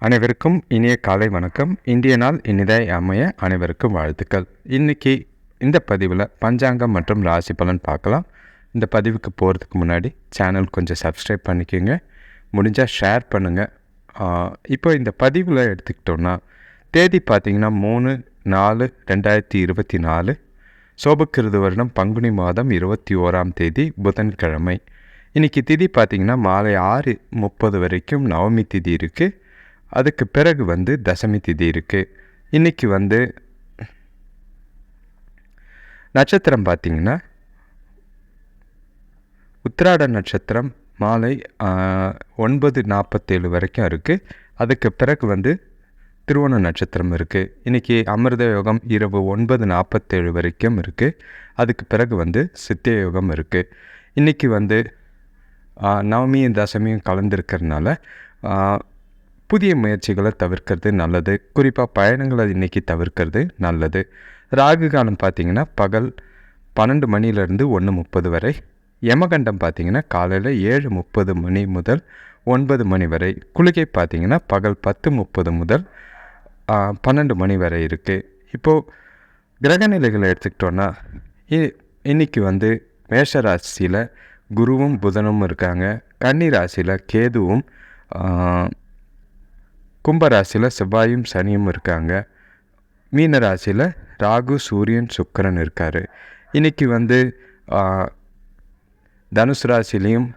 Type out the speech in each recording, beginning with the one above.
அனைவருக்கும் இனிய காலை வணக்கம். இந்திய நாள் இனிதாய் அமைய அனைவருக்கும் வாழ்த்துக்கள். இன்றைக்கி இந்த பதிவில் பஞ்சாங்கம் மற்றும் ராசி பலன் பார்க்கலாம். இந்த பதிவுக்கு போகிறதுக்கு முன்னாடி சேனல் கொஞ்சம் சப்ஸ்கிரைப் பண்ணிக்கோங்க, முடிஞ்சால் ஷேர் பண்ணுங்கள். இப்போ இந்த பதிவில் எடுத்துக்கிட்டோன்னா தேதி பார்த்திங்கன்னா 3/4/2024 சோபக்கிருது வருடம் பங்குனி மாதம் 21ஆம் தேதி புதன்கிழமை. இன்றைக்கி திதி பார்த்திங்கன்னா மாலை 6:30 வரைக்கும் நவமி திதி இருக்குது. அதுக்கு பிறகு தசமி திதி இருக்குது. இன்றைக்கி நட்சத்திரம் பார்த்திங்கன்னா உத்திராட நட்சத்திரம் மாலை 9:47 வரைக்கும் இருக்குது. அதுக்கு பிறகு திருவோண நட்சத்திரம் இருக்குது. இன்றைக்கி அமிர்த யோகம் இரவு 9:47 வரைக்கும் இருக்குது. அதுக்கு பிறகு சித்திய யோகம் இருக்குது. இன்றைக்கி நவமியும் தசமியும் கலந்துருக்கிறதுனால புதிய முயற்சிகளை தவிர்க்கிறது நல்லது. குறிப்பாக பயணங்களை இன்றைக்கி தவிர்க்கிறது நல்லது. ராகு காலம் பார்த்திங்கன்னா பகல் 12 மணிலேருந்து 1:30 வரை. யமகண்டம் பார்த்திங்கன்னா காலையில் 7:30 மணி முதல் 9 மணி வரை. குளிகை பார்த்திங்கன்னா பகல் 10:30 முதல் 12 மணி வரை இருக்குது. இப்போது கிரகநிலைகளை எடுத்துக்கிட்டோன்னா இன்றைக்கி மேஷ ராசியில் குருவும் புதனும் இருக்காங்க. கன்னி ராசியில் கேதுவும், கும்பராசியில் செவ்வாயும் சனியும் இருக்காங்க. மீன ராசியில் ராகு சூரியன் சுக்கிரன் இருக்கார். இன்றைக்கி தனுசு ராசிலையும்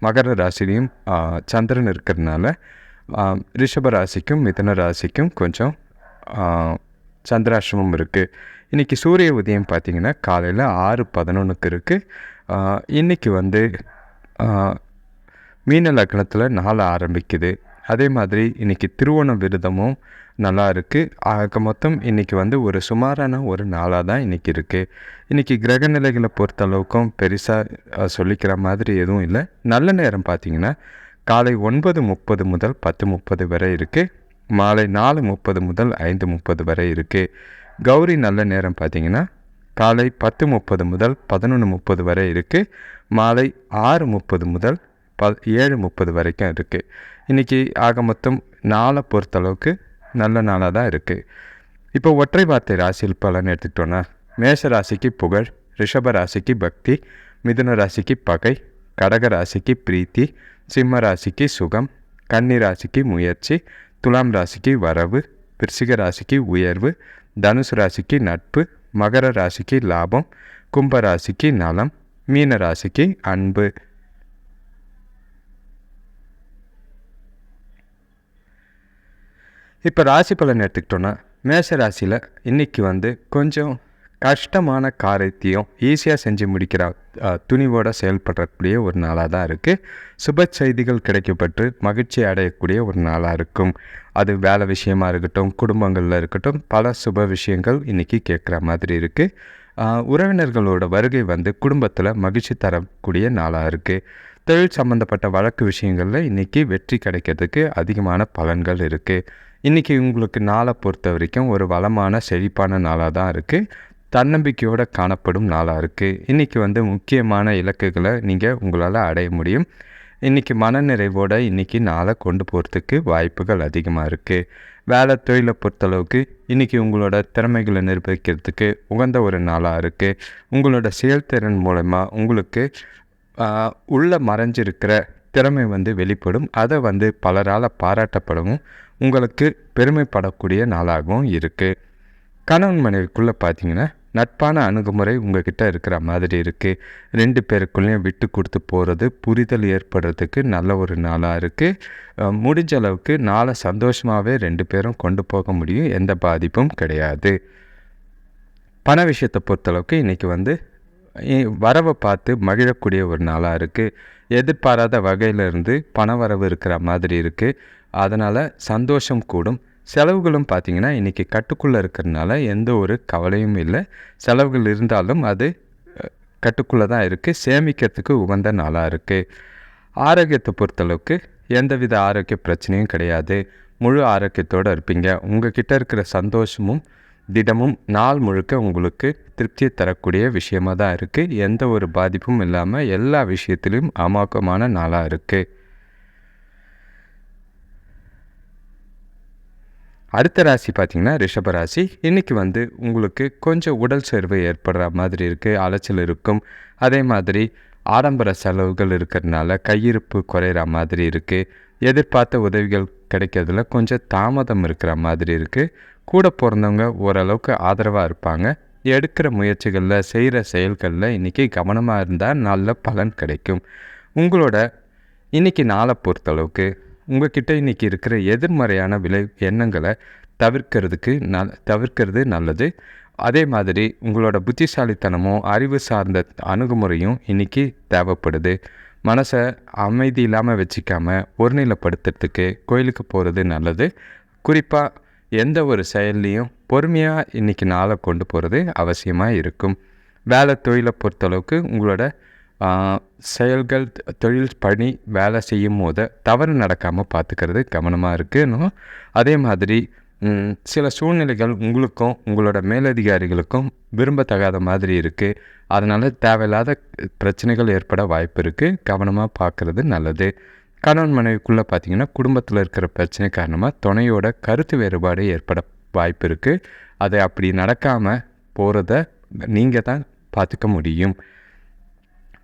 மகர ராசிலையும் சந்திரன் இருக்கிறதுனால ரிஷப ராசிக்கும் மிதுன ராசிக்கும் கொஞ்சம் சந்திராசிரமம் இருக்குது. இன்றைக்கி சூரிய உதயம் பார்த்திங்கன்னா காலையில் 6:11 இருக்குது. இன்றைக்கி மீன லக்னத்தில் நாள் ஆரம்பிக்குது. அதே மாதிரி இன்றைக்கி திருவோண விரதமும் நல்லா இருக்குது. ஆக மொத்தம் இன்றைக்கி ஒரு சுமாரான ஒரு நாளாக தான் இன்றைக்கி இருக்குது. இன்றைக்கி கிரகநிலைகளை பொறுத்தளவுக்கும் பெருசாக சொல்லிக்கிற மாதிரி எதுவும் இல்லை. நல்ல நேரம் பார்த்திங்கன்னா காலை 9:30 முதல் 10:30 வரை இருக்குது. மாலை 4:30 முதல் 5:30 வரை இருக்குது. கௌரி நல்ல நேரம் பார்த்திங்கன்னா காலை 10:30 முதல் 11:30 வரை இருக்குது. மாலை 6:30 முதல் 7:30 வரைக்கும் இருக்குது. இன்றைக்கி ஆக மொத்தம் நாளை பொறுத்தளவுக்கு நல்ல நாளாக தான் இருக்குது. இப்போ ஒற்றை வார்த்தை ராசியில் பலன் எடுத்துக்கிட்டோன்னா மேஷ ராசிக்கு புகழ், ரிஷப ராசிக்கு பக்தி, மிதுன ராசிக்கு பகை, கடக ராசிக்கு பிரீத்தி, சிம்ம ராசிக்கு சுகம், கன்னி ராசிக்கு முயற்சி, துலாம் ராசிக்கு வரவு, விருச்சிக ராசிக்கு உயர்வு, தனுசு ராசிக்கு நட்பு, மகர ராசிக்கு லாபம், கும்ப ராசிக்கு நலம், மீன ராசிக்கு அன்பு. இப்போ ராசி பலன் எடுத்துக்கிட்டோன்னா மேஷ ராசியில் இன்றைக்கி கொஞ்சம் கஷ்டமான காரியத்தையும் ஈஸியாக செஞ்சு முடிக்கிற துணிவோடு செயல்படக்கூடிய ஒரு நாளாக தான் இருக்குது. சுப செய்திகள் கிடைக்கப்பட்டு மகிழ்ச்சி அடையக்கூடிய ஒரு நாளாக இருக்கும். அது வேலை விஷயமாக இருக்கட்டும், குடும்பங்களில் இருக்கட்டும், பல சுப விஷயங்கள் இன்றைக்கி கேட்குற மாதிரி இருக்குது. உறவினர்களோட வருகை குடும்பத்தில் மகிழ்ச்சி தரக்கூடிய நாளாக இருக்குது. தொழில் சம்மந்தப்பட்ட வழக்கு விஷயங்களில் இன்றைக்கி வெற்றி கிடைக்கிறதுக்கு அதிகமான பலன்கள் இருக்குது. இன்றைக்கி உங்களுக்கு நாளை பொறுத்த வரைக்கும் ஒரு வளமான செழிப்பான நாளாக தான் இருக்குது. தன்னம்பிக்கையோடு காணப்படும் நாளாக இருக்குது. இன்றைக்கி முக்கியமான இலக்குகளை நீங்கள் உங்களால் அடைய முடியும். இன்றைக்கி மனநிறைவோடு இன்றைக்கி நாளை கொண்டு போகிறதுக்கு வாய்ப்புகள் அதிகமாக இருக்குது. வேலை தொழிலை பொறுத்தளவுக்கு இன்றைக்கி உங்களோட திறமைகளை நிரூபிக்கிறதுக்கு உகந்த ஒரு நாளாக இருக்குது. உங்களோட செயல்திறன் மூலமாக உங்களுக்கு உள்ள மறைஞ்சிருக்கிற திறமை வெளிப்படும். அதை பலரால் பாராட்டப்படவும் உங்களுக்கு பெருமைப்படக்கூடிய நாளாகவும் இருக்குது. கணவன் மனைவிக்குள்ளே பார்த்திங்கன்னா நட்பான அணுகுமுறை உங்கள்கிட்ட இருக்கிற மாதிரி இருக்குது. 2 பேருக்குள்ளேயும் விட்டு கொடுத்து போகிறது, புரிதல் ஏற்படுறதுக்கு நல்ல ஒரு நாளாக இருக்குது. முடிஞ்ச அளவுக்கு நாளை சந்தோஷமாகவே 2 பேரும் கொண்டு போக முடியும். எந்த பாதிப்பும் கிடையாது. பண விஷயத்தை பொறுத்தளவுக்கு இன்றைக்கி வரவை பார்த்து மகிழக்கூடிய ஒரு நாளாக இருக்குது. எதிர்பாராத வகையிலிருந்து பண வரவு இருக்கிற மாதிரி இருக்குது. அதனால் சந்தோஷம் கூடும். செலவுகளும் பார்த்திங்கன்னா இன்றைக்கி கட்டுக்குள்ளே இருக்கிறதுனால எந்த ஒரு கவலையும் இல்லை. செலவுகள் இருந்தாலும் அது கட்டுக்குள்ளே தான் இருக்குது. சேமிக்கிறதுக்கு உகந்த நாளாக இருக்குது. ஆரோக்கியத்தை பொறுத்தளவுக்கு எந்தவித ஆரோக்கிய பிரச்சனையும் கிடையாது. முழு ஆரோக்கியத்தோடு இருப்பீங்க. உங்கள்கிட்ட இருக்கிற சந்தோஷமும் திடமும் நாள் முழுக்க உங்களுக்கு திருப்தியை தரக்கூடிய விஷயமாக தான் இருக்குது. எந்த ஒரு பாதிப்பும் இல்லாமல் எல்லா விஷயத்திலும் அமோகமான நாளாக இருக்குது. அடுத்த ராசி பார்த்திங்கன்னா ரிஷப ராசி. இன்றைக்கி வந்து உங்களுக்கு கொஞ்சம் உடல் சோர்வு ஏற்படுற மாதிரி இருக்குது, அலைச்சல் இருக்கும். அதே மாதிரி ஆடம்பர செலவுகள் இருக்கிறதுனால கையிருப்பு குறையிற மாதிரி இருக்குது. எதிர்பார்த்த உதவிகள் கிடைக்கிறதுல கொஞ்சம் தாமதம் இருக்கிற மாதிரி இருக்குது. கூட பிறந்தவங்க ஓரளவுக்கு ஆதரவாக இருப்பாங்க. எடுக்கிற முயற்சிகளில் செய்கிற செயல்களில் இன்றைக்கி கவனமாக இருந்தால் நல்ல பலன் கிடைக்கும். உங்களோட இன்றைக்கி நாளை பொறுத்தளவுக்கு உங்கள்கிட்ட இன்றைக்கி இருக்கிற எதிர்மறையான எண்ணங்களை தவிர்க்கிறது நல்லது. அதே மாதிரி உங்களோட புத்திசாலித்தனமும் அறிவு சார்ந்த அணுகுமுறையும் இன்றைக்கி தேவைப்படுது. மனசை அமைதி இல்லாமல் வச்சுக்காமல் ஒருநிலைப்படுத்துறதுக்கு கோயிலுக்கு போகிறது நல்லது. குறிப்பாக எந்த ஒரு செயல்லையும் பொறுமையாக இன்றைக்கி நாளை கொண்டு போகிறது அவசியமாக இருக்கும். வேலை தொழிலை பொறுத்தளவுக்கு உங்களோட செயல்கள், தொழில் பணி வேலை செய்யும் போது தவறு நடக்காமல் பார்த்துக்கிறது கவனமாக இருக்குன்னு. அதே மாதிரி சில சூழ்நிலைகள் உங்களுக்கும் உங்களோட மேலதிகாரிகளுக்கும் விரும்பத்தகாத மாதிரி இருக்குது. அதனால் தேவையில்லாத பிரச்சனைகள் ஏற்பட வாய்ப்பு இருக்குது. கவனமாக பார்க்குறது நல்லது. கணவன் மனைவிக்குள்ளே பார்த்திங்கன்னா குடும்பத்தில் இருக்கிற பிரச்சனை காரணமாக துணையோட கருத்து வேறுபாடு ஏற்பட வாய்ப்பு இருக்குது. அதை அப்படி நடக்காமல் போகிறத நீங்கள் தான் பார்த்துக்க முடியும்.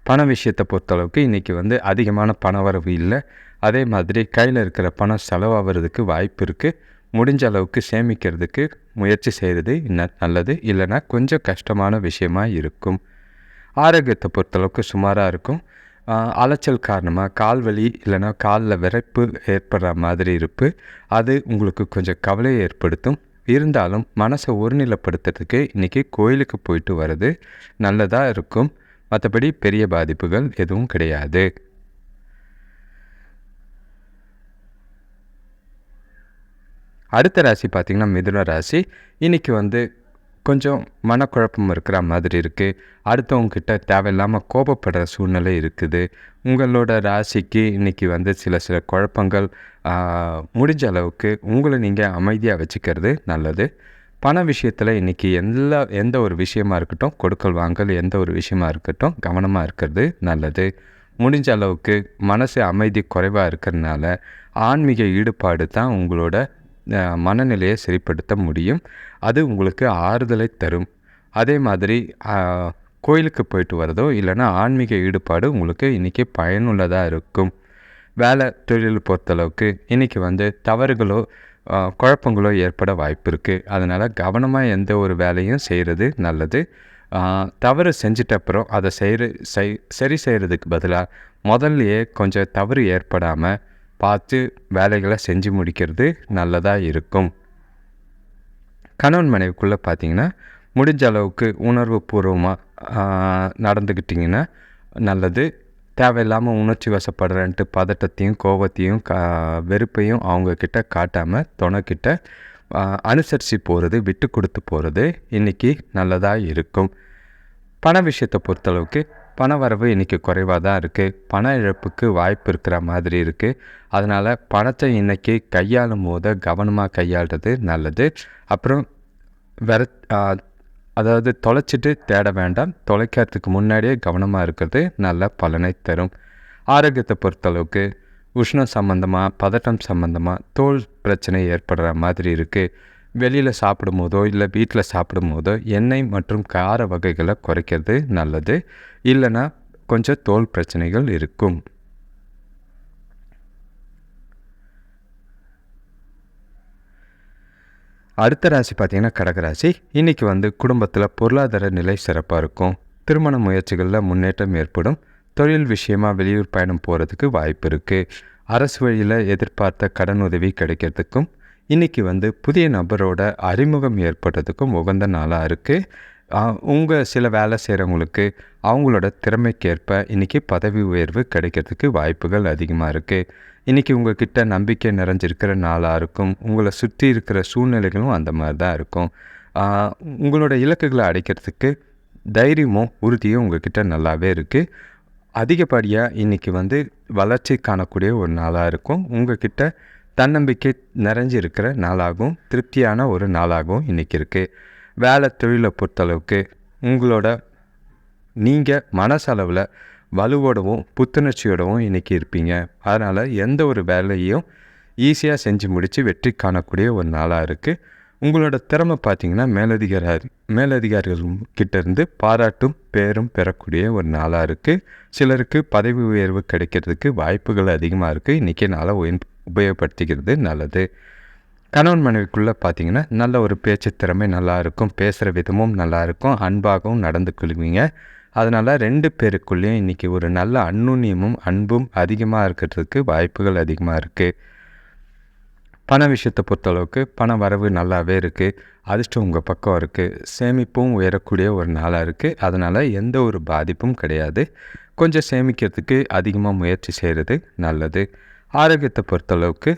பண விஷயத்தை பொறுத்தளவுக்கு இன்றைக்கி வந்து அதிகமான பண வரவு இல்லை. அதே மாதிரி கையில் இருக்கிற பணம் செலவாகிறதுக்கு வாய்ப்பு இருக்குது. முடிஞ்ச அளவுக்கு சேமிக்கிறதுக்கு முயற்சி செய்கிறது நல்லது. இல்லைனா கொஞ்சம் கஷ்டமான விஷயமாக இருக்கும். ஆரோக்கியத்தை பொறுத்தளவுக்கு சுமாராக இருக்கும். அலைச்சல் காரணமாக கால் வலி இல்லைனா காலில் விரைப்பு ஏற்படுற மாதிரி இருப்பு, அது உங்களுக்கு கொஞ்சம் கவலையை ஏற்படுத்தும். இருந்தாலும் மனசை ஒருநிலைப்படுத்துறதுக்கு இன்றைக்கி கோயிலுக்கு போயிட்டு வர்றது நல்லதாக இருக்கும். மற்றபடி பெரிய பாதிப்புகள் எதுவும் கிடையாது. அடுத்த ராசி பார்த்திங்கன்னா மிதுன ராசி. இன்றைக்கி வந்து கொஞ்சம் மனக்குழப்பம் இருக்கிற மாதிரி இருக்குது. அடுத்தவங்கக்கிட்ட தேவையில்லாமல் கோபப்படுற சூழ்நிலை இருக்குது. உங்களோட ராசிக்கு இன்றைக்கி வந்து சில குழப்பங்கள். முடிஞ்ச அளவுக்கு உங்களை நீங்கள் அமைதியாக வச்சுக்கிறது நல்லது. பண விஷயத்தில் இன்றைக்கி எந்த ஒரு விஷயமா இருக்கட்டும், கொடுக்கல் வாங்கல் எந்த ஒரு விஷயமா இருக்கட்டும், கவனமாக இருக்கிறது நல்லது. முடிஞ்ச அளவுக்கு மனசு அமைதி குறைவாக இருக்கிறதுனால ஆன்மீக ஈடுபாடு தான் உங்களோட மனநிலையை சரிப்படுத்த முடியும். அது உங்களுக்கு ஆறுதலை தரும். அதே மாதிரி கோயிலுக்கு போயிட்டு வரதோ இல்லைனா ஆன்மீக ஈடுபாடு உங்களுக்கு இன்றைக்கி பயனுள்ளதாக இருக்கும். வேலை தொழில் பொறுத்தளவுக்கு இன்றைக்கி வந்து தவறுகளோ குழப்பங்களோ ஏற்பட வாய்ப்பு இருக்குது. அதனால் கவனமாக எந்த ஒரு வேலையும் செய்கிறது நல்லது. தவறு செஞ்சிட்ட அப்புறம் அதை சரி செய்கிறதுக்கு பதிலாக முதல்லையே கொஞ்சம் தவறு ஏற்படாமல் பார்த்து வேலைகளை செஞ்சு முடிக்கிறது நல்லதாக இருக்கும். கணவன் மனைவிக்குள்ளே பார்த்திங்கன்னா முடிஞ்ச அளவுக்கு உணர்வு பூர்வமாக நடந்துக்கிட்டிங்கன்னா நல்லது. தேவையில்லாமல் உணர்ச்சி வசப்படுறன்ட்டு பதட்டத்தையும் கோபத்தையும் வெறுப்பையும் அவங்கக்கிட்ட காட்டாமல் துணைக்கிட்ட அனுசரித்து போகிறது, விட்டு கொடுத்து போகிறது இன்றைக்கி நல்லதாக இருக்கும். பண விஷயத்தை பொறுத்தளவுக்கு பண வரவு இன்றைக்கி குறைவாக தான் இருக்குது. பண இழப்புக்கு வாய்ப்பு இருக்கிற மாதிரி இருக்குது. அதனால் பணத்தை இன்றைக்கி கையாளும் போது கவனமாக கையாளுறது நல்லது. அப்புறம் அதாவது தொலைச்சிட்டு தேட வேண்டாம். தொலைக்கிறதுக்கு முன்னாடியே கவனமாக இருக்கிறது நல்ல பலனை தரும். ஆரோக்கியத்தை பொறுத்தளவுக்கு உஷ்ணம் சம்மந்தமாக, பதட்டம் சம்மந்தமாக தோல் பிரச்சனை ஏற்படுற மாதிரி இருக்குது. வெளியில் சாப்பிடும் போதோ இல்லை வீட்டில் சாப்பிடும் போதோ எண்ணெய் மற்றும் கார வகைகளை குறைக்கிறது நல்லது. இல்லைன்னா கொஞ்சம் தோல் பிரச்சனைகள் இருக்கும். அடுத்த ராசி பார்த்திங்கன்னா கடகராசி. இன்றைக்கி வந்து குடும்பத்தில் பொருளாதார நிலை சிறப்பாக இருக்கும். திருமண முயற்சிகளில் முன்னேற்றம் ஏற்படும். தொழில் விஷயமாக வெளியூர் பயணம் போகிறதுக்கு வாய்ப்பு இருக்குது. அரசு வழியில் எதிர்பார்த்த கடன் உதவி கிடைக்கிறதுக்கும் இன்றைக்கி வந்து புதிய நபரோட அறிமுகம் ஏற்படுறதுக்கும் உகந்த நாளாக இருக்குது. உங்கள் சில வேலை செய்கிறவங்களுக்கு அவங்களோட திறமைக்கேற்ப இன்றைக்கி பதவி உயர்வு கிடைக்கிறதுக்கு வாய்ப்புகள் அதிகமாக இருக்குது. இன்றைக்கி உங்கள்கிட்ட நம்பிக்கை நிறைஞ்சிருக்கிற நாளாக இருக்கும். உங்களை சுற்றி இருக்கிற சூழ்நிலைகளும் அந்த மாதிரி தான் இருக்கும். உங்களோட இலக்குகளை அடைக்கிறதுக்கு தைரியமும் உறுதியும் உங்கள்கிட்ட நல்லாவே இருக்குது. அதிகப்படியாக இன்றைக்கி வந்து வளர்ச்சி காணக்கூடிய ஒரு நாளாக இருக்கும். உங்கள்கிட்ட தன்னம்பிக்கை நிறைஞ்சி இருக்கிற நாளாகவும் திருப்தியான ஒரு நாளாகவும் இன்றைக்கி இருக்குது. வேலை தொழிலை பொறுத்தளவுக்கு உங்களோட நீங்கள் மனசளவில் வலுவோடவும் புத்துணர்ச்சியோடவும் இன்றைக்கி இருப்பீங்க. அதனால் எந்த ஒரு வேலையும் ஈஸியாக செஞ்சு முடித்து வெற்றி காணக்கூடிய ஒரு நாளாக இருக்குது. உங்களோட திறமை பார்த்திங்கன்னா மேலதிகாரிகள் கிட்டேருந்து பாராட்டும் பேரும் பெறக்கூடிய ஒரு நாளாக இருக்குது. சிலருக்கு பதவி உயர்வு கிடைக்கிறதுக்கு வாய்ப்புகள் அதிகமாக இருக்குது. இன்றைக்கி நாளை உபயோகப்படுத்திக்கிறது நல்லது. கணவன் மனைவிக்குள்ளே பார்த்திங்கன்னா நல்ல ஒரு பேச்சு திறமை நல்லா இருக்கும். பேசுகிற விதமும் நல்லாயிருக்கும். அன்பாகவும் நடந்து கொள்வீங்க. அதனால் 2 பேருக்குள்ளேயும் இன்றைக்கி ஒரு நல்ல அந்நுண்ணியமும் அன்பும் அதிகமாக இருக்கிறதுக்கு வாய்ப்புகள் அதிகமாக இருக்குது. பண விஷயத்தை பொறுத்தளவுக்கு பண வரவு நல்லாவே இருக்குது. அதிர்ஷ்டம் உங்கள் பக்கம் இருக்குது. சேமிப்பும் உயரக்கூடிய ஒரு நாளாக இருக்குது. அதனால் எந்த ஒரு பாதிப்பும் கிடையாது. கொஞ்சம் சேமிக்கிறதுக்கு அதிகமாக முயற்சி செய்கிறது நல்லது. ஆரோக்கியத்தை பொறுத்தளவுக்கு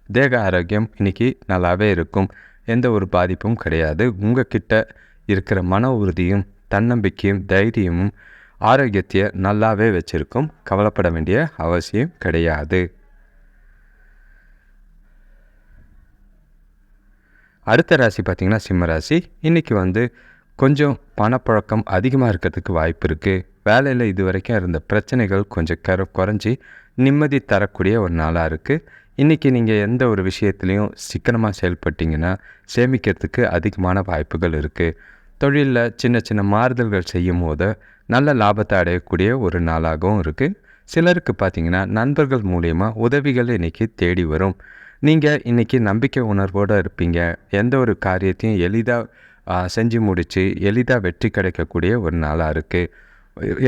தேக ஆரோக்கியம் இன்றைக்கி நல்லாவே இருக்கும். எந்த ஒரு பாதிப்பும் கிடையாது. உங்கள் கிட்ட இருக்கிற மன உறுதியும் தன்னம்பிக்கையும் தைரியமும் ஆரோக்கியத்தை நல்லாவே வச்சுருக்கும். கவலைப்பட வேண்டிய அவசியம் கிடையாது. அடுத்த ராசி பார்த்திங்கன்னா சிம்ம ராசி. இன்றைக்கி கொஞ்சம் பணப்பழக்கம் அதிகமாக இருக்கிறதுக்கு வாய்ப்பு இருக்குது. வேலையில் இது வரைக்கும் இருந்த பிரச்சனைகள் கொஞ்சம் குறைஞ்சி நிம்மதி தரக்கூடிய ஒரு நாளாக இருக்குது. இன்றைக்கி நீங்கள் எந்த ஒரு விஷயத்துலையும் சிக்கனமாக செயல்பட்டிங்கன்னா சேமிக்கிறதுக்கு அதிகமான வாய்ப்புகள் இருக்குது. தொழிலில் சின்ன சின்ன மாறுதல்கள் செய்யும் போது நல்ல லாபத்தை அடையக்கூடிய ஒரு நாளாகவும் இருக்குது. சிலருக்கு பார்த்திங்கன்னா நண்பர்கள் மூலயமா உதவிகள் இன்றைக்கி தேடி வரும். நீங்கள் இன்றைக்கி நம்பிக்கை உணர்வோடு இருப்பீங்க. எந்த ஒரு காரியத்தையும் எளிதாக செஞ்சு முடித்து எளிதாக வெற்றி கிடைக்கக்கூடிய ஒரு நாளாக இருக்குது.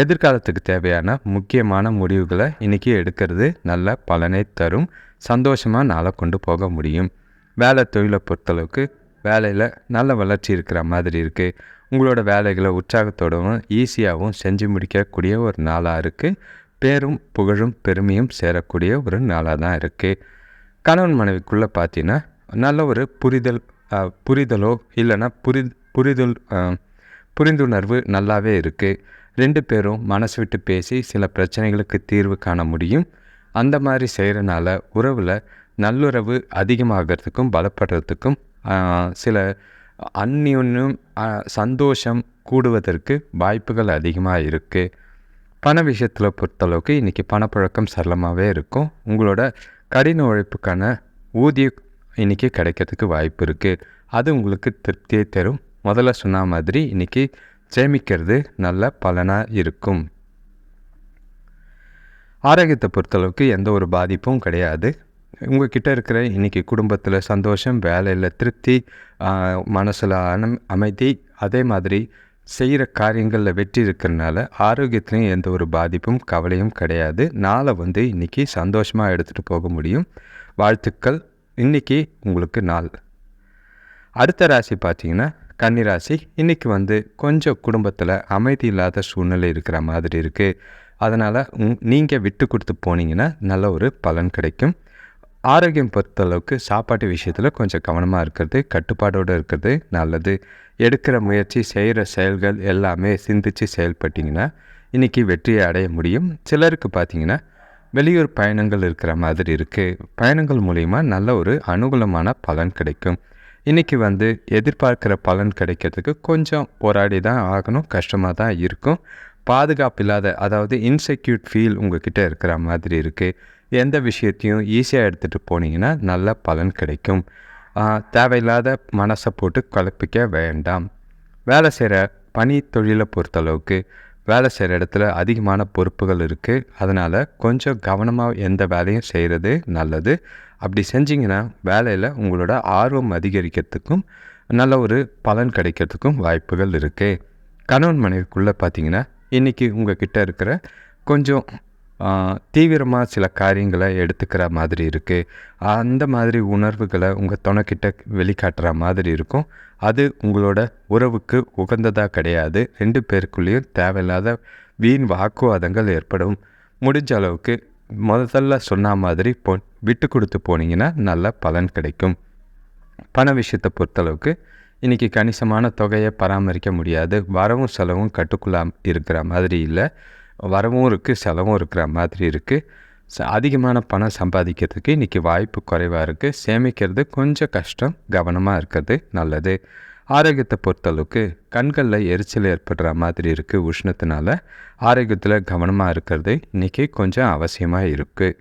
எதிர்காலத்துக்கு தேவையான முக்கியமான முடிவுகளை இன்றைக்கி எடுக்கிறது நல்ல பலனை தரும். சந்தோஷமாக நாளை கொண்டு போக முடியும். வேலை தொழிலை பொறுத்தளவுக்கு வேலையில் நல்ல வளர்ச்சி இருக்கிற மாதிரி இருக்குது. உங்களோட வேலைகளை உற்சாகத்தோடவும் ஈஸியாகவும் செஞ்சு முடிக்கக்கூடிய ஒரு நாளாக இருக்குது. பேரும் புகழும் பெருமையும் சேரக்கூடிய ஒரு நாளாக தான் இருக்குது. கணவன் மனைவிக்குள்ளே பார்த்தீங்கன்னா நல்ல ஒரு புரிதலோ இல்லைன்னா புரிந்துணர்வு நல்லாவே இருக்குது. 2 பேரும் மனசு விட்டு பேசி சில பிரச்சனைகளுக்கு தீர்வு காண முடியும். அந்த மாதிரி செய்கிறனால உறவில் நல்லுறவு அதிகமாகிறதுக்கும் பலப்படுறதுக்கும் சில அந்யோன்யம் சந்தோஷம் கூடுவதற்கு வாய்ப்புகள் அதிகமாக இருக்குது. பண விஷயத்தில் பொறுத்தளவுக்கு இன்றைக்கி பணப்பழக்கம் சரளமாகவே இருக்கும். உங்களோட கடின உழைப்புக்கான ஊதியம் இன்றைக்கி கிடைக்கிறதுக்கு வாய்ப்பு இருக்குது. அது உங்களுக்கு திருப்தியை தரும். முதல்ல சொன்ன மாதிரி இன்றைக்கி சேமிக்கிறது நல்ல பலனாக இருக்கும். ஆரோக்கியத்தை பொறுத்தளவுக்கு எந்த ஒரு பாதிப்பும் கிடையாது. உங்கள்கிட்ட இருக்கிற இன்றைக்கி குடும்பத்தில் சந்தோஷம், வேலையில் திருப்தி, மனசில் அமைதி, அதே மாதிரி செய்கிற காரியங்களில் வெற்றி இருக்கிறதுனால ஆரோக்கியத்துலேயும் எந்த ஒரு பாதிப்பும் கவலையும் கிடையாது. நாளை இன்றைக்கி சந்தோஷமாக எடுத்துகிட்டு போக முடியும். வாழ்த்துக்கள். இன்றைக்கி உங்களுக்கு நாள். அடுத்த ராசி பார்த்திங்கன்னா கன்னிராசி. இன்றைக்கி கொஞ்சம் குடும்பத்தில் அமைதி இல்லாத சூழ்நிலை இருக்கிற மாதிரி இருக்குது. அதனால் நீங்கள் விட்டு கொடுத்து போனீங்கன்னா நல்ல ஒரு பலன் கிடைக்கும். ஆரோக்கியம் பொறுத்தளவுக்கு சாப்பாட்டு விஷயத்தில் கொஞ்சம் கவனமாக இருக்கிறது, கட்டுப்பாடோடு இருக்கிறது நல்லது. எடுக்கிற முயற்சி, செய்கிற செயல்கள் எல்லாமே சிந்தித்து செயல்பட்டிங்கன்னா இன்றைக்கி வெற்றியை அடைய முடியும். சிலருக்கு பார்த்திங்கன்னா வெளியூர் பயணங்கள் இருக்கிற மாதிரி இருக்குது. பயணங்கள் மூலிமா நல்ல ஒரு அனுகூலமான பலன் கிடைக்கும். இன்றைக்கி எதிர்பார்க்குற பலன் கிடைக்கிறதுக்கு கொஞ்சம் போராடி தான் ஆகணும். கஷ்டமாக தான் இருக்கும். பாதுகாப்பு இல்லாத, அதாவது இன்செக்யூர்ட் ஃபீல் உங்கள்கிட்ட இருக்கிற மாதிரி இருக்குது. எந்த விஷயத்தையும் ஈஸியாக எடுத்துகிட்டு போனீங்கன்னா நல்ல பலன் கிடைக்கும். தேவையில்லாத மனசை போட்டு குழப்பிக்க வேண்டாம். வேலை செய்கிற பணி தொழிலை பொறுத்தளவுக்கு வேலை செய்கிற இடத்துல அதிகமான பொறுப்புகள் இருக்குது. அதனால் கொஞ்சம் கவனமாக எந்த வேலையும் செய்கிறது நல்லது. அப்படி செஞ்சிங்கன்னா வேலையில் உங்களோட ஆர்வம் அதிகரிக்கிறதுக்கும் நல்ல ஒரு பலன் கிடைக்கிறதுக்கும் வாய்ப்புகள் இருக்குது. கணவன் மனைவிக்குள்ளே பார்த்திங்கன்னா இன்றைக்கி உங்கள் கிட்டே இருக்கிற கொஞ்சம் தீவிரமாக சில காரியங்களை எடுத்துக்கிற மாதிரி இருக்குது. அந்த மாதிரி உணர்வுகளை உங்கள் துணைக்கிட்ட வெளிக்காட்டுற மாதிரி இருக்கும். அது உங்களோட உறவுக்கு உகந்ததாக கிடையாது. 2 பேருக்குள்ளேயும் தேவையில்லாத வீண் வாக்குவாதங்கள் ஏற்படும். முடிஞ்ச அளவுக்கு முதல்ல சொன்ன மாதிரி விட்டு கொடுத்து போனீங்கன்னா நல்ல பலன் கிடைக்கும். பண விஷயத்தை பொறுத்தளவுக்கு இன்றைக்கி கணிசமான தொகையை பராமரிக்க முடியாது. வரவும் செலவும் கட்டுக்குள்ளே இருக்கிற மாதிரி இல்லை. வரவும் இருக்குது, செலவும் இருக்கிற மாதிரி இருக்குது. அதிகமான பணம் சம்பாதிக்கிறதுக்கு இன்றைக்கி வாய்ப்பு குறைவாக இருக்குது. சேமிக்கிறது கொஞ்சம் கஷ்டம். கவனமாக இருக்கிறது நல்லது. ஆரோக்கியத்தை பொறுத்தளவுக்கு கண்களில் எரிச்சல் ஏற்படுற மாதிரி இருக்குது. உஷ்ணத்தினால ஆரோக்கியத்தில் கவனமாக இருக்கிறது இன்றைக்கி கொஞ்சம் அவசியமாக இருக்குது.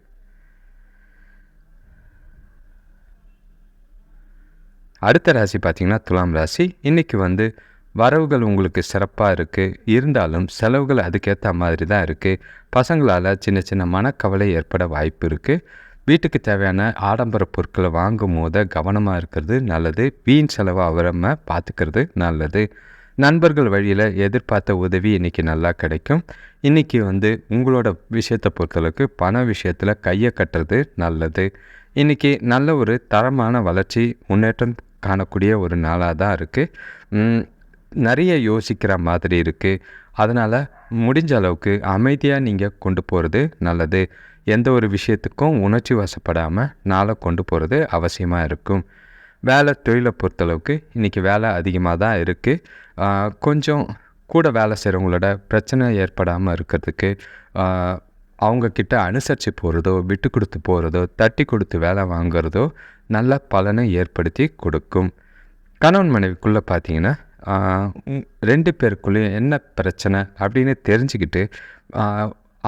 அடுத்த ராசி பார்த்திங்கன்னா துலாம் ராசி. இன்றைக்கி வந்து வரவுகள் உங்களுக்கு சிறப்பாக இருக்குது, இருந்தாலும் செலவுகள் அதுக்கேற்ற மாதிரி தான் இருக்குது. பசங்களால் சின்ன சின்ன மனக்கவலை ஏற்பட வாய்ப்பு இருக்குது. வீட்டுக்கு தேவையான ஆடம்பர பொருட்களை வாங்கும் போது கவனமாக இருக்கிறது நல்லது. வீண் செலவை அவரமாக பார்த்துக்கிறது நல்லது. நண்பர்கள் வழியில் எதிர்பார்த்த உதவி இன்றைக்கி நல்லா கிடைக்கும். இன்றைக்கி வந்து உங்களோட விஷயத்தை பொறுத்தளவுக்கு பண விஷயத்தில் கையை கட்டுறது நல்லது. இன்றைக்கி நல்ல ஒரு தரமான வளர்ச்சி முன்னேற்றம் காணக்கூடிய ஒரு நாளாக தான் இருக்குது. நிறைய யோசிக்கிற மாதிரி இருக்குது. அதனால் முடிஞ்ச அளவுக்கு அமைதியாக நீங்கள் கொண்டு போகிறது நல்லது. எந்த ஒரு விஷயத்துக்கும் உணர்ச்சி வசப்படாமல் நாளை கொண்டு போகிறது அவசியமாக இருக்கும். வேலை தொழிலை பொறுத்தளவுக்கு இன்றைக்கி வேலை அதிகமாக தான் இருக்குது. கொஞ்சம் கூட வேலை செய்கிறவங்களோட பிரச்சனை ஏற்படாமல் இருக்கிறதுக்கு அவங்கக்கிட்ட அனுசரித்து போகிறதோ, விட்டு கொடுத்து போகிறதோ, தட்டி கொடுத்து வேலை வாங்குறதோ நல்ல பலனை ஏற்படுத்தி கொடுக்கும். கணவன் மனைவிக்குள்ளே பார்த்தீங்கன்னா 2 பேருக்குள்ளேயும் என்ன பிரச்சனை அப்படின்னு தெரிஞ்சுக்கிட்டு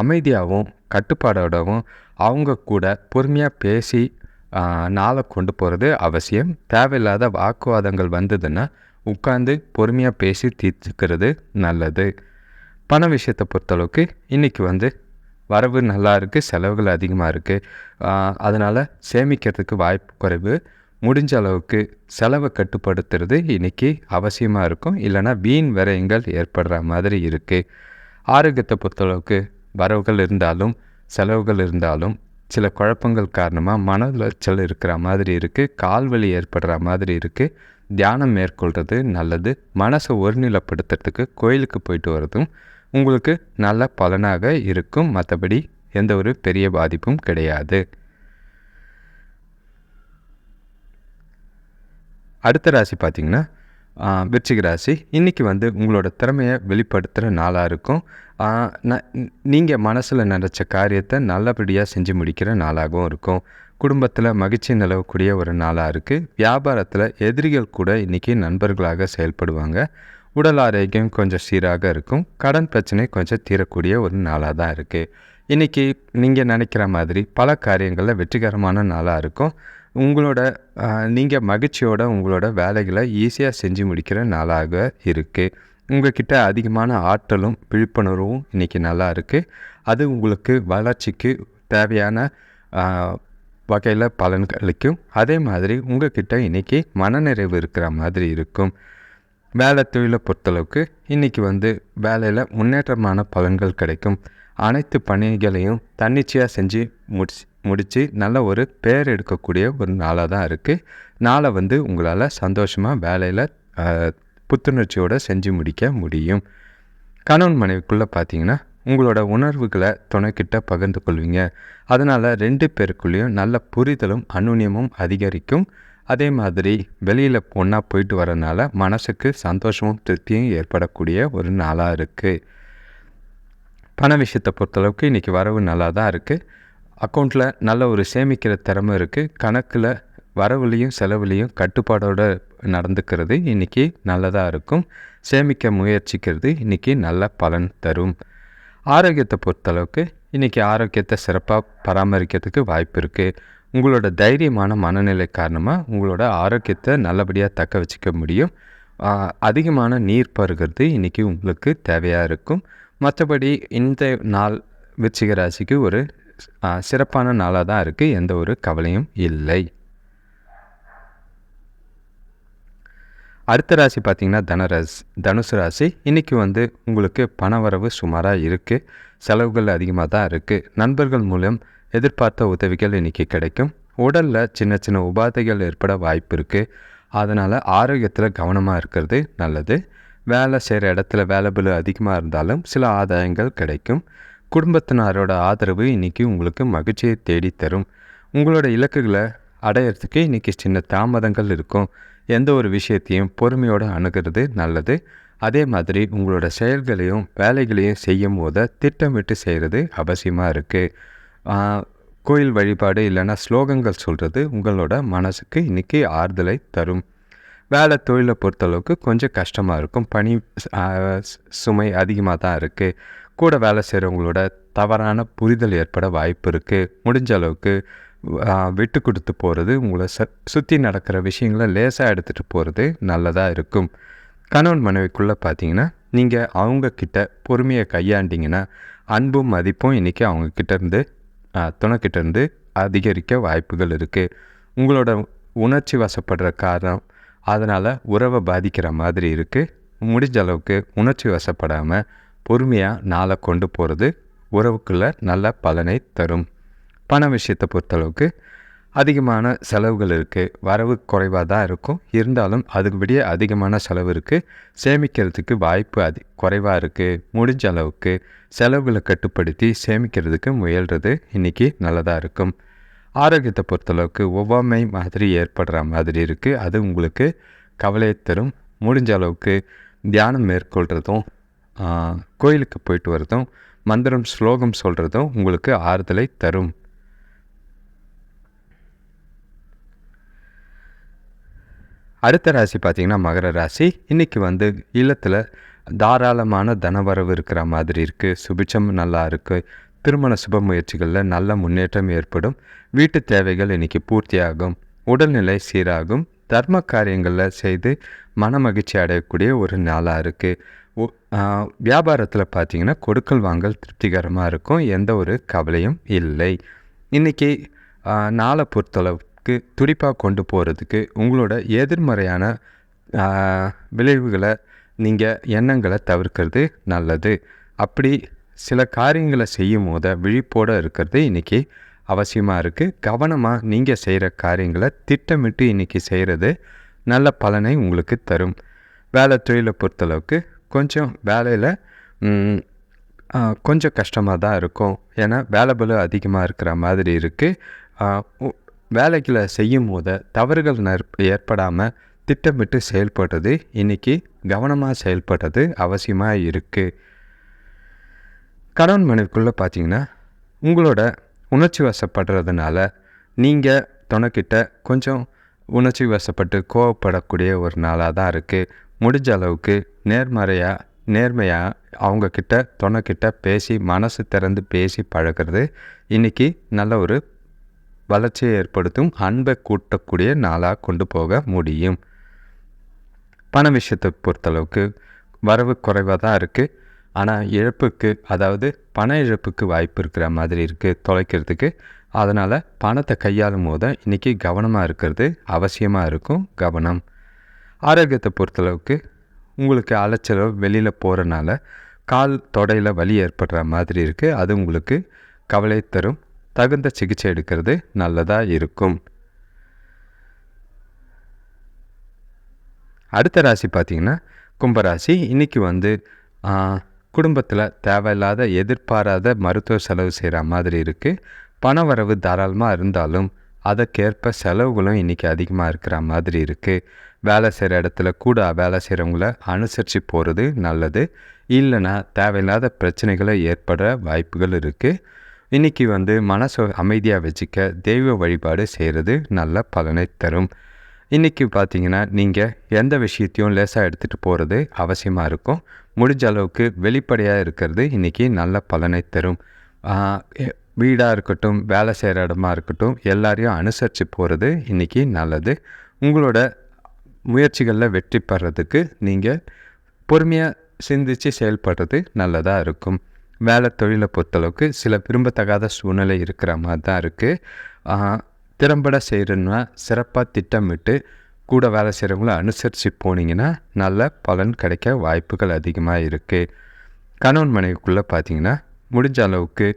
அமைதியாகவும் கட்டுப்பாடோடவும் அவங்க கூட பொறுமையாக பேசி நாளை கொண்டு போகிறது அவசியம். தேவையில்லாத வாக்குவாதங்கள் வந்ததுன்னா உட்காந்து பொறுமையாக பேசி தீர்த்துக்கிறது நல்லது. பண விஷயத்தை பொறுத்தளவுக்கு இன்றைக்கி வந்து வரவு நல்லா இருக்குது, செலவுகள் அதிகமாக இருக்குது. அதனால் சேமிக்கிறதுக்கு வாய்ப்பு குறைவு. முடிஞ்ச அளவுக்கு செலவை கட்டுப்படுத்துறது இன்றைக்கி அவசியமாக இருக்கும். இல்லைனா வீண் விரயங்கள் ஏற்படுற மாதிரி இருக்குது. ஆரோக்கியத்தை பொறுத்தளவுக்கு வரவுகள் இருந்தாலும் செலவுகள் இருந்தாலும் சில குழப்பங்கள் காரணமாக மன உளைச்சல் இருக்கிற மாதிரி இருக்குது. கால்வலி ஏற்படுற மாதிரி இருக்குது. தியானம் மேற்கொள்கிறது நல்லது. மனசை ஒருநிலைப்படுத்துறதுக்கு கோயிலுக்கு போயிட்டு வர்றதும் உங்களுக்கு நல்ல பலனாக இருக்கும். மற்றபடி எந்த ஒரு பெரிய பாதிப்பும் கிடையாது. அடுத்த ராசி பார்த்திங்கன்னா விருச்சிக ராசி. இன்றைக்கி வந்து உங்களோட திறமையை வெளிப்படுத்துகிற நாளாக இருக்கும். நீங்கள் மனசில் நினச்ச காரியத்தை நல்லபடியாக செஞ்சு முடிக்கிற நாளாகவும் இருக்கும். குடும்பத்தில் மகிழ்ச்சி நிலவக்கூடிய ஒரு நாளாக இருக்குது. வியாபாரத்தில் எதிரிகள் கூட இன்றைக்கி நண்பர்களாக செயல்படுவாங்க. உடல் ஆரோக்கியம் கொஞ்சம் சீராக இருக்கும். கடன் பிரச்சனை கொஞ்சம் தீரக்கூடிய ஒரு நாளாக தான் இருக்குது. இன்றைக்கி நீங்கள் நினைக்கிற மாதிரி பல காரியங்களில் வெற்றிகரமான நாளாக இருக்கும். உங்களோட நீங்கள் மகிழ்ச்சியோட உங்களோட வேலைகளை ஈஸியாக செஞ்சு முடிக்கிற நாளாக இருக்குது. உங்கள்கிட்ட அதிகமான ஆற்றலும் விழிப்புணர்வும் இன்றைக்கி நல்லா இருக்குது. அது உங்களுக்கு வளர்ச்சிக்கு தேவையான வகையில் பலன்களிக்கும். அதே மாதிரி உங்கள்கிட்ட இன்றைக்கி மனநிறைவு இருக்கிற மாதிரி இருக்கும். வேலை தொழிலை பொறுத்தளவுக்கு இன்றைக்கி வந்து வேலையில் முன்னேற்றமான பலன்கள் கிடைக்கும். அனைத்து பணிகளையும் தன்னிச்சையாக செஞ்சு முடித்து நல்ல ஒரு பேர் எடுக்கக்கூடிய ஒரு நாளாக தான் இருக்குது. நாளை வந்து உங்களால் சந்தோஷமாக வேலையில் புத்துணர்ச்சியோடு செஞ்சு முடிக்க முடியும். கணவன் மனைவிக்குள்ளே பார்த்தீங்கன்னா உங்களோட உணர்வுகளை துணைக்கிட்ட பகிர்ந்து கொள்வீங்க. அதனால் 2 பேருக்குள்ளேயும் நல்ல புரிதலும் அந்யோன்யமும் அதிகரிக்கும். அதே மாதிரி வெளியில் ஒன்றா போயிட்டு வரனால மனசுக்கு சந்தோஷமும் திருப்தியும் ஏற்படக்கூடிய ஒரு நாளாக இருக்குது. பண விஷயத்தை பொறுத்தளவுக்கு இன்றைக்கி வரவு நல்லா தான் இருக்குது. அக்கௌண்ட்டில் நல்ல ஒரு சேமிக்கிற திறமை இருக்குது. கணக்கில் வரவுலையும் செலவுலையும் கட்டுப்பாடோடு நடந்துக்கிறது இன்றைக்கி நல்லதாக இருக்கும். சேமிக்க முயற்சிக்கிறது இன்றைக்கி நல்ல பலன் தரும். ஆரோக்கியத்தை பொறுத்தளவுக்கு இன்றைக்கி ஆரோக்கியத்தை சிறப்பாக பராமரிக்கிறதுக்கு வாய்ப்பு இருக்குது. உங்களோட தைரியமான மனநிலை காரணமாக உங்களோட ஆரோக்கியத்தை நல்லபடியாக தக்க வச்சுக்க முடியும். அதிகமான நீர் பருகிறது இன்றைக்கி உங்களுக்கு தேவையாக இருக்கும். மற்றபடி இந்த நாள் விருச்சிக ராசிக்கு ஒரு சிறப்பான நாளாக தான் இருக்குது. எந்த ஒரு கவலையும் இல்லை. அடுத்த ராசி பார்த்திங்கன்னா தனுசு ராசி. இன்றைக்கி வந்து உங்களுக்கு பண வரவு சுமாராக இருக்குது. செலவுகள் அதிகமாக தான் இருக்குது. நண்பர்கள் மூலம் எதிர்பார்த்த உதவிகள் இன்றைக்கி கிடைக்கும். உடலில் சின்ன சின்ன உபாதைகள் ஏற்பட வாய்ப்பு இருக்குது. அதனால் ஆரோக்கியத்தில் கவனமாக இருக்கிறது நல்லது. வேலை செய்கிற இடத்துல வேலைபளு அதிகமாக இருந்தாலும் சில ஆதாயங்கள் கிடைக்கும். குடும்பத்தினரோட ஆதரவு இன்றைக்கி உங்களுக்கு மகிழ்ச்சியை தேடித்தரும். உங்களோட இலக்குகளை அடையிறதுக்கு இன்றைக்கி சின்ன தாமதங்கள் இருக்கும். எந்த ஒரு விஷயத்தையும் பொறுமையோடு அணுகிறது நல்லது. அதே மாதிரி உங்களோட செயல்களையும் வேலைகளையும் செய்யும் போது திட்டமிட்டு செய்கிறது அவசியமாக இருக்குது. கோயில் வழிபாடு இல்லைன்னா ஸ்லோகங்கள் சொல்கிறது உங்களோட மனசுக்கு இன்றைக்கி ஆறுதலை தரும். வேலை தொழிலை பொறுத்தளவுக்கு கொஞ்சம் கஷ்டமாக இருக்கும். பணி சுமை அதிகமாக தான் இருக்குது. கூட வேலை செய்கிறவங்களோட தவறான புரிதல் ஏற்பட வாய்ப்பு இருக்குது. முடிஞ்ச அளவுக்கு விட்டு கொடுத்து போகிறது, உங்களை சுற்றி நடக்கிற விஷயங்களை லேசாக எடுத்துகிட்டு போகிறது நல்லதாக இருக்கும். கணவன் மனைவிக்குள்ளே பார்த்தீங்கன்னா நீங்கள் அவங்கக்கிட்ட பொறுமையை கையாண்டிங்கன்னா அன்பும் மதிப்பும் இன்றைக்கி அவங்கக்கிட்டேருந்து துணைக்கிட்டேருந்து அதிகரிக்க வாய்ப்புகள் இருக்குது. உங்களோட உணர்ச்சி வசப்படுற காரணம் அதனால் உறவை பாதிக்கிற மாதிரி இருக்குது. முடிஞ்ச அளவுக்கு உணர்ச்சி வசப்படாமல் பொறுமையாக நாளை கொண்டு போகிறது உறவுக்குள்ளே நல்ல பலனை தரும். பண விஷயத்தை பொறுத்தளவுக்கு அதிகமான செலவுகள் இருக்குது. வரவு குறைவாக தான் இருக்கும், இருந்தாலும் அதுக்கு விட அதிகமான செலவு இருக்குது. சேமிக்கிறதுக்கு வாய்ப்பு குறைவாக இருக்குது. முடிஞ்ச அளவுக்கு செலவுகளை கட்டுப்படுத்தி சேமிக்கிறதுக்கு முயல்கிறது இன்றைக்கி நல்லதாக இருக்கும். ஆரோக்கியத்தை பொறுத்தளவுக்கு ஒவ்வாமை மாதிரி ஏற்படுற மாதிரி இருக்குது, அது உங்களுக்கு கவலையை தரும். முடிஞ்ச அளவுக்கு தியானம் மேற்கொள்கிறதும் கோயிலுக்கு போயிட்டு வரதும் மந்திரம் ஸ்லோகம் சொல்கிறதும் உங்களுக்கு ஆறுதலை தரும். அடுத்த ராசி பார்த்திங்கன்னா மகர ராசி. இன்றைக்கி இல்லத்தில் தாராளமான தனவரவு இருக்கிற மாதிரி இருக்குது. சுபிட்சம் நல்லா இருக்குது. திருமண சுப முயற்சிகளில் நல்ல முன்னேற்றம் ஏற்படும். வீட்டு தேவைகள் இன்றைக்கி பூர்த்தியாகும். உடல்நிலை சீராகும். தர்ம காரியங்களில் செய்து மன மகிழ்ச்சி அடையக்கூடிய ஒரு நாளாக இருக்குது. வியாபாரத்தில் பார்த்திங்கன்னா கொடுக்கல் வாங்கல் திருப்திகரமாக இருக்கும். எந்த ஒரு கவலையும் இல்லை. இன்றைக்கி நாளை பொறுத்தளவுக்கு துடிப்பாக கொண்டு போகிறதுக்கு உங்களோட எதிர்மறையான விளைவுகளை நீங்கள் எண்ணங்களை தவிர்க்கிறது நல்லது. அப்படி சில காரியங்களை செய்யும் போது விழிப்போடு இருக்கிறது இன்றைக்கி அவசியமாக இருக்குது. கவனமாக நீங்கள் செய்கிற காரியங்களை திட்டமிட்டு இன்றைக்கி செய்கிறது நல்ல பலனை உங்களுக்கு தரும். வேலை தொழிலை பொறுத்தளவுக்கு கொஞ்சம் வேலையில் கொஞ்சம் கஷ்டமாக தான் இருக்கும். ஏன்னா வேலை பளு அதிகமாக இருக்கிற மாதிரி இருக்குது. வேலைகளை செய்யும் போது தவறுகள் ஏற்படாமல் திட்டமிட்டு செயல்படுறது இன்றைக்கி கவனமாக செயல்படுறது அவசியமாக இருக்குது. கணவன் மனைவிக்குள்ளே பார்த்தீங்கன்னா உங்களோட உணர்ச்சி வசப்படுறதுனால நீங்கள் துணைக்கிட்ட கொஞ்சம் உணர்ச்சி வசப்பட்டு கோவப்படக்கூடிய ஒரு நாளாக தான் இருக்குது. முடிஞ்ச அளவுக்கு நேர்மையாக அவங்கக்கிட்ட துணைக்கிட்ட பேசி மனசு திறந்து பேசி பழகிறது இன்றைக்கி நல்ல ஒரு வளர்ச்சியை ஏற்படுத்தும். அன்பை கூட்டக்கூடிய நாளாக கொண்டு போக முடியும். பண விஷயத்தை பொறுத்தளவுக்கு வரவு குறைவாக தான் இருக்குது. ஆனால் இழப்புக்கு, அதாவது பண இழப்புக்கு வாய்ப்பு இருக்கிற மாதிரி இருக்குது தொலைக்கிறதுக்கு. அதனால் பணத்தை கையாளும் போது இன்றைக்கி கவனமாக இருக்கிறது அவசியமாக இருக்கும். கவனம். ஆரோக்கியத்தை பொறுத்தளவுக்கு உங்களுக்கு அலைச்சலோ வெளியில் போகிறனால கால் தொடையில் வலி ஏற்படுற மாதிரி இருக்குது, அது உங்களுக்கு கவலை தரும். தகுந்த சிகிச்சை எடுக்கிறது நல்லதாக இருக்கும். அடுத்த ராசி பார்த்திங்கன்னா கும்பராசி. இன்றைக்கி குடும்பத்தில் தேவையில்லாத எதிர்பாராத மருத்துவ செலவு செய்கிற மாதிரி இருக்குது. பண வரவு தாராளமாக இருந்தாலும் அதற்கேற்ப செலவுகளும் இன்றைக்கி அதிகமாக இருக்கிற மாதிரி இருக்குது. வேலை செய்கிற இடத்துல கூட வேலை செய்கிறவங்கள அனுசரித்து போகிறது நல்லது. இல்லைன்னா தேவையில்லாத பிரச்சனைகளை ஏற்பட வாய்ப்புகள் இருக்குது. இன்றைக்கி மனசை அமைதியாக வச்சுக்க தெய்வ வழிபாடு செய்கிறது நல்ல பலனை தரும். இன்றைக்கி பார்த்திங்கன்னா நீங்கள் எந்த விஷயத்தையும் லேசாக எடுத்துகிட்டு போகிறது அவசியமாக இருக்கும். முடிஞ்ச அளவுக்கு வெளிப்படையாக இருக்கிறது இன்றைக்கி நல்ல பலனை தரும். வீடாக இருக்கட்டும், வேலை செய்கிற இடமா இருக்கட்டும், எல்லாரையும் அனுசரித்து போகிறது இன்றைக்கி நல்லது. உங்களோட முயற்சிகளில் வெற்றி பெறதுக்கு நீங்கள் பொறுமையாக சிந்தித்து செயல்படுறது நல்லதாக இருக்கும். வேலை தொழிலை பொறுத்தளவுக்கு சில விரும்பத்தகாத சூழ்நிலை இருக்கிற மாதிரி தான் இருக்குது. திறம்பட செய்கிறோன்னா சிறப்பாக திட்டமிட்டு கூட வேலை செய்கிறவங்கள அனுசரித்து போனீங்கன்னா நல்ல பலன் கிடைக்க வாய்ப்புகள் அதிகமாக இருக்குது. கணவன் மனைவிக்குள்ளே பார்த்திங்கன்னா முடிஞ்ச அளவுக்கு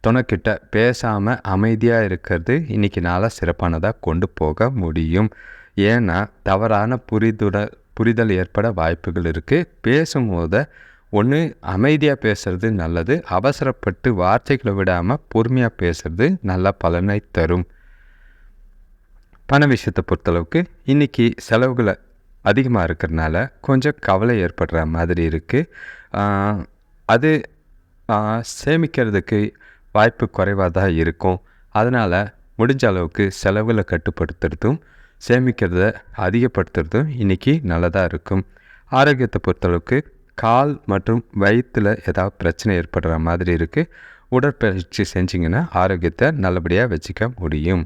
துணைக்கிட்ட பேசாமல் அமைதியாக இருக்கிறது இன்றைக்கி நாளாக சிறப்பானதாக கொண்டு போக முடியும். ஏன்னா தவறான புரிதல் ஏற்பட வாய்ப்புகள் இருக்குது. பேசும்போது ஒன்று அமைதியாக பேசுகிறது நல்லது. அவசரப்பட்டு வார்த்தைகளை விடாமல் பொறுமையாக பேசுகிறது நல்ல பலனை தரும். பண விஷயத்தை பொறுத்தளவுக்கு இன்றைக்கி செலவுகளை அதிகமாக இருக்கிறதுனால கொஞ்சம் கவலை ஏற்படுற மாதிரி இருக்குது. அது சேமிக்கிறதுக்கு வாய்ப்பு குறைவாக தான் இருக்கும். அதனால் முடிஞ்ச அளவுக்கு செலவுகளை கட்டுப்படுத்துறதும் சேமிக்கிறத அதிகப்படுத்துறதும் இன்றைக்கி நல்லதாக இருக்கும். ஆரோக்கியத்தை பொறுத்தளவுக்கு கால் மற்றும் வயிற்றில் ஏதாவது பிரச்சனை ஏற்படுற மாதிரி இருக்குது. உடற்பயிற்சி செஞ்சிங்கன்னா ஆரோக்கியத்தை நல்லபடியாக வச்சுக்க முடியும்.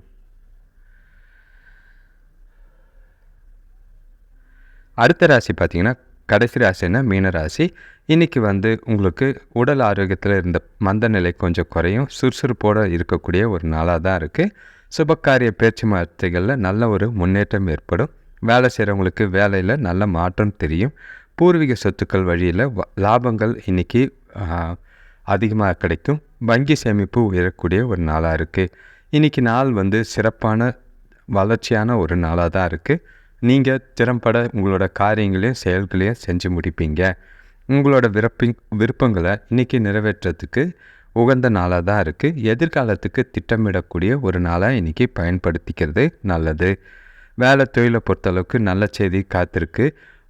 அடுத்த ராசி பார்த்திங்கன்னா கடைசி ராசின்னா மீன ராசி. இன்றைக்கி வந்து உங்களுக்கு உடல் ஆரோக்கியத்தில் இருந்த மந்த நிலை கொஞ்சம் குறையும், சுறுசுறுப்போடு இருக்கக்கூடிய ஒரு நாளாக தான் இருக்குது. சுபகாரிய பேச்சுவார்த்தைகளில் நல்ல ஒரு முன்னேற்றம் ஏற்படும். வேலை செய்கிறவங்களுக்கு வேலையில் நல்ல மாற்றம் தெரியும். பூர்வீக சொத்துக்கள் வழியில் லாபங்கள் இன்றைக்கி அதிகமாக கிடைக்கும். வங்கி சேமிப்பு உயரக்கூடிய ஒரு நாளாக இருக்குது. இன்றைக்கி நாள் வந்து சிறப்பான வளர்ச்சியான ஒரு நாளாக தான் இருக்குது. நீங்கள் திறம்பட உங்களோட காரியங்களையும் செயல்களையும் செஞ்சு முடிப்பீங்க. உங்களோட விருப்பங்களை இன்றைக்கி நிறைவேற்றத்துக்கு உகந்த நாளாக தான் இருக்குது. எதிர்காலத்துக்கு திட்டமிடக்கூடிய ஒரு நாளாக இன்றைக்கி பயன்படுத்திக்கிறது நல்லது. வேலை தொழிலை பொறுத்தளவுக்கு நல்ல செய்தி காத்திருக்கு.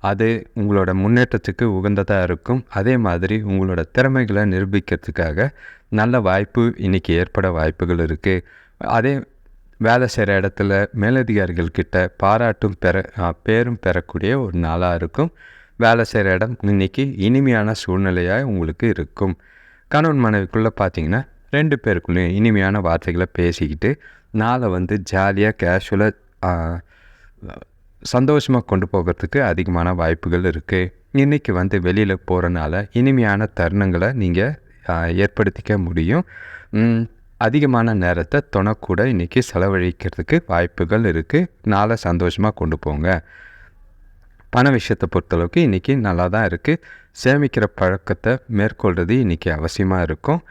அது உங்களோட முன்னேற்றத்துக்கு உகந்ததாக இருக்கும். அதே மாதிரி உங்களோட திறமைகளை நிரூபிக்கிறதுக்காக நல்ல வாய்ப்பு இன்றைக்கி ஏற்பட வாய்ப்புகள் இருக்குது. அதே வேலை செய்கிற இடத்துல மேலதிகாரிகள்கிட்ட பாராட்டும் பேரும் பெறக்கூடிய ஒரு நாளாக இருக்கும். வேலை செய்கிற இடம் இன்றைக்கி இனிமையான சூழ்நிலையாக உங்களுக்கு இருக்கும். கணவன் மனைவிக்குள்ளே பார்த்தீங்கன்னா 2 பேருக்குள்ளேயும் இனிமையான வார்த்தைகளை பேசிக்கிட்டு நாளை வந்து ஜாலியாக கேஷுவலாக சந்தோஷமாக கொண்டு போகிறதுக்கு அதிகமான வாய்ப்புகள் இருக்குது. இன்றைக்கி வந்து வெளியில் போகிறனால இனிமையான தருணங்களை நீங்கள் ஏற்படுத்திக்க முடியும். அதிகமான நேரத்தை தொணக்கூட இன்றைக்கி செலவழிக்கிறதுக்கு வாய்ப்புகள் இருக்குது. நாளை சந்தோஷமாக கொண்டு போங்க. பண விஷயத்தை பொறுத்தளவுக்கு இன்றைக்கி நல்லா தான் இருக்குது. சேமிக்கிற பழக்கத்தை மேற்கொள்வது இன்றைக்கி அவசியமாக இருக்கும்.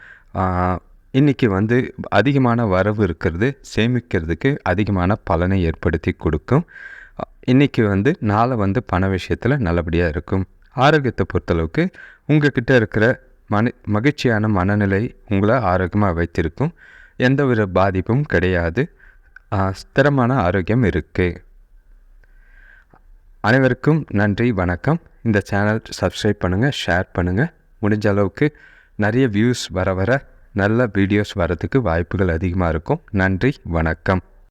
இன்றைக்கி வந்து அதிகமான வரவு இருக்கிறது சேமிக்கிறதுக்கு அதிகமான பலனை ஏற்படுத்தி கொடுக்கும். இன்றைக்கி வந்து நாளை வந்து பண விஷயத்தில் நல்லபடியாக இருக்கும். ஆரோக்கியத்தை பொறுத்தளவுக்கு உங்கள்கிட்ட இருக்கிற மகிழ்ச்சியான மனநிலை உங்களை ஆரோக்கியமாக வைத்திருக்கும். எந்த ஒரு பாதிப்பும் கிடையாது. ஸ்திரமான ஆரோக்கியம் இருக்குது. அனைவருக்கும் நன்றி, வணக்கம். இந்த சேனல் சப்ஸ்கிரைப் பண்ணுங்கள், ஷேர் பண்ணுங்கள். முடிஞ்ச அளவுக்கு நிறைய வியூஸ் வர நல்ல வீடியோஸ் வரதுக்கு வாய்ப்புகள் அதிகமாக இருக்கும். நன்றி, வணக்கம்.